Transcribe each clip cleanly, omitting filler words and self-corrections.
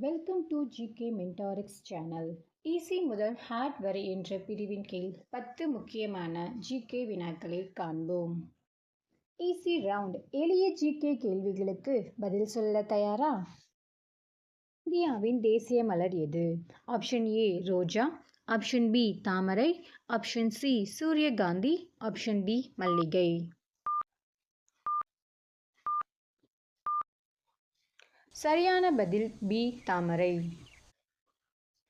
Welcome to GK Mentorix channel. Easy முதல் hard வரை என்ற பிரிவின் கீழ் 10 முக்கியமான ஜிகே வினாக்களை காண்போம். Easy round. எளிய ஜிகே கேள்விகளுக்கு பதில் சொல்ல தயாரா? இந்தியாவின் தேசிய மலர் எது? ஆப்ஷன் ஏ ரோஜா, ஆப்ஷன் பி தாமரை, ஆப்ஷன் சி சூரியகாந்தி, ஆப்ஷன் டி மல்லிகை. சரியான பதில் பி தாமரை.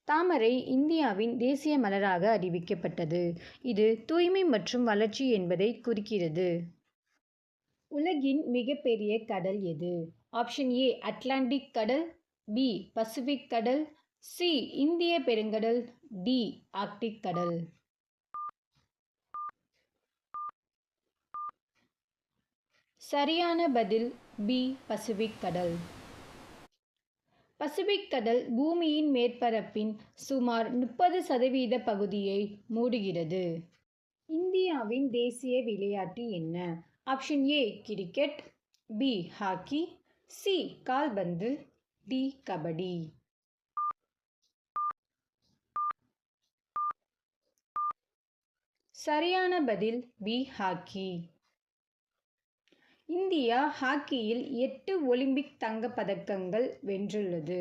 தாமரை இந்தியாவின் தேசிய மலராக அறிவிக்கப்பட்டது. இது தூய்மை மற்றும் வளர்ச்சி என்பதை குறிக்கிறது. உலகின் மிகப்பெரிய கடல் எது? ஆப்ஷன் ஏ அட்லாண்டிக் கடல், பி பசிபிக் கடல், சி இந்திய பெருங்கடல், டி ஆர்க்டிக் கடல். சரியான பதில் பி பசிபிக் கடல். பசிபிக் கடல் பூமியின் மேற்பரப்பின் சுமார் 30% பகுதியை மூடுகிறது. இந்தியாவின் தேசிய விளையாட்டு என்ன? Option A cricket, B hockey, C கால்பந்து, டி கபடி. சரியான பதில் பி ஹாக்கி. இந்தியா ஹாக்கியில் 8 ஒலிம்பிக் தங்கப் பதக்கங்கள் வென்றுள்ளது.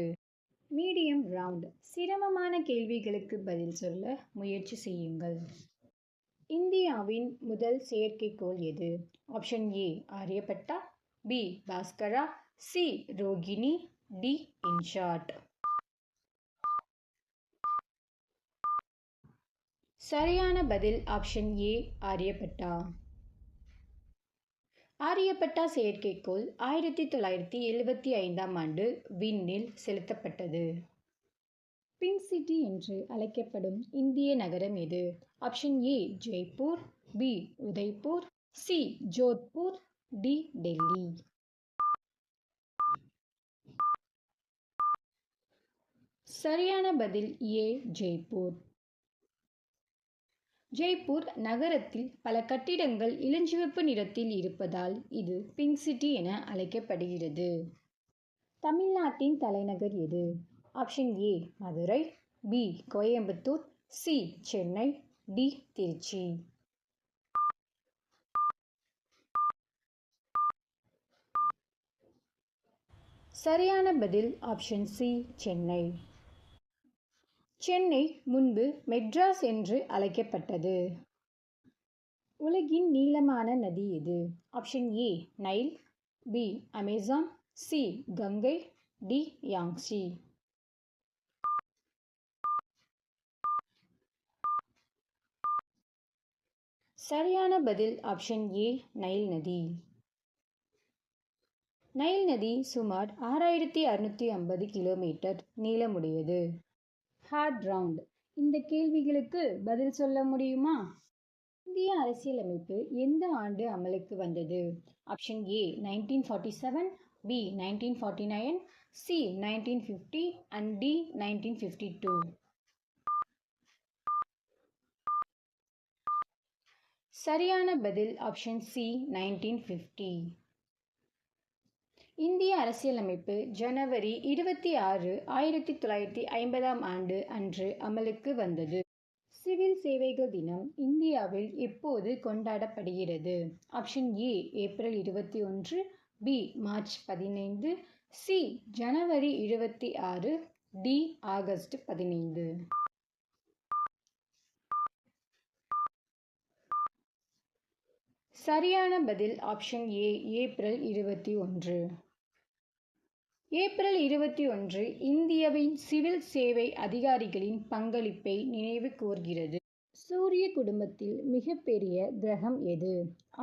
Medium round. சிரமமான கேள்விகளுக்கு பதில் சொல்ல முயற்சி செய்யுங்கள். இந்தியாவின் முதல் செயற்கைக்கோள் எது? Option A Aryabhata, B Bhaskara, C Rohini, D INSAT. சரியான பதில் ஆப்ஷன் ஏ ஆரியப்பட்டா. ஆரியப்பட்டா செயற்கைக்கோள் 1975ஆம் ஆண்டு விண்ணில் செலுத்தப்பட்டது. பிங்க் சிட்டி என்று அழைக்கப்படும் இந்திய நகரம் எது? Option A Jaipur, B Udaipur, C Jodhpur, D Delhi. சரியான பதில் ஏ ஜெய்ப்பூர். ஜெய்ப்பூர் நகரத்தில் பல கட்டிடங்கள் இளஞ்சிவப்பு நிறத்தில் இருப்பதால் இது பிங்க் சிட்டி என அழைக்கப்படுகிறது. தமிழ்நாட்டின் தலைநகர் எது? Option A Madurai, B Coimbatore, C Chennai, D Trichy. சரியான பதில் ஆப்ஷன் சி சென்னை. சென்னை முன்பு மெட்ராஸ் என்று அழைக்கப்பட்டது. உலகின் நீளமான நதி எது? Option A Nile, B Amazon, C Ganga, D Yangtze. சரியான பதில் ஆப்ஷன் ஏ நைல் நதி. நைல் நதி சுமார் 6650 கிலோமீட்டர் நீளமுடையது. Heart round. இந்த கேள்விகளுக்கு பதில் சொல்ல முடியுமா? இந்திய அரசியலமைப்பு எந்த ஆண்டு அமலுக்கு வந்தது? Option A 1947, B 1949, C 1950 and D 1952. சரியான பதில் ஆப்ஷன் சி 1950. இந்திய அரசியலமைப்பு ஜனவரி 26, 1950ஆம் ஆண்டு அன்று அமலுக்கு வந்தது. சிவில் சேவைகள் தினம் இந்தியாவில் எப்போது கொண்டாடப்படுகிறது? Option A April 21, B March 15, C ஜனவரி 26, டி ஆகஸ்ட் 15. சரியான பதில் ஆப்ஷன் ஏ ஏப்ரல் 21. ஏப்ரல் 21 இந்தியாவின் சிவில் சேவை அதிகாரிகளின் பங்களிப்பை நினைவு கூர்கிறது. சூரிய குடும்பத்தில் மிகப்பெரிய கிரகம் எது?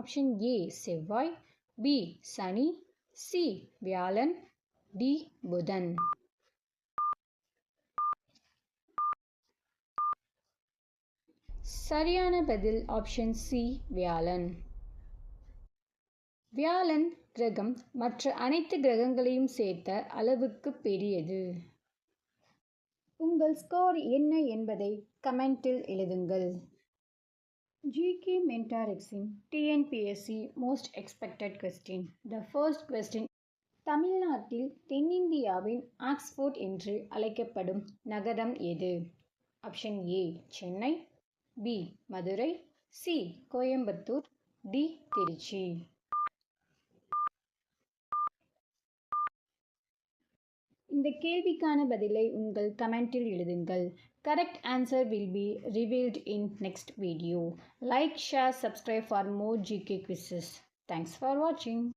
ஆப்ஷன் ஏ செவ்வாய், பி சனி, சி வியாழன், டி புதன். சரியான பதில் ஆப்ஷன் சி வியாழன். வியாழன் கிரகம் மற்ற அனைத்து கிரகங்களையும் சேர்த்த அளவுக்கு பெரியது. உங்கள் ஸ்கோர் என்ன என்பதை கமெண்டில் எழுதுங்கள். ஜிகே மென்டாரிக்ஸின் TNPSC most expected question. The first question: தமிழ்நாட்டில் தென்னிந்தியாவின் ஆக்ஸ்போர்ட் என்று அழைக்கப்படும் நகரம் எது? Option A Chennai, B Madurai, C Coimbatore, D Tiruchi. இந்த கேள்விக்கான பதிலை உங்கள் கமெண்டில் எழுதுங்கள். Correct answer will be revealed in next video. Like, share, subscribe for more GK quizzes. Thanks for watching.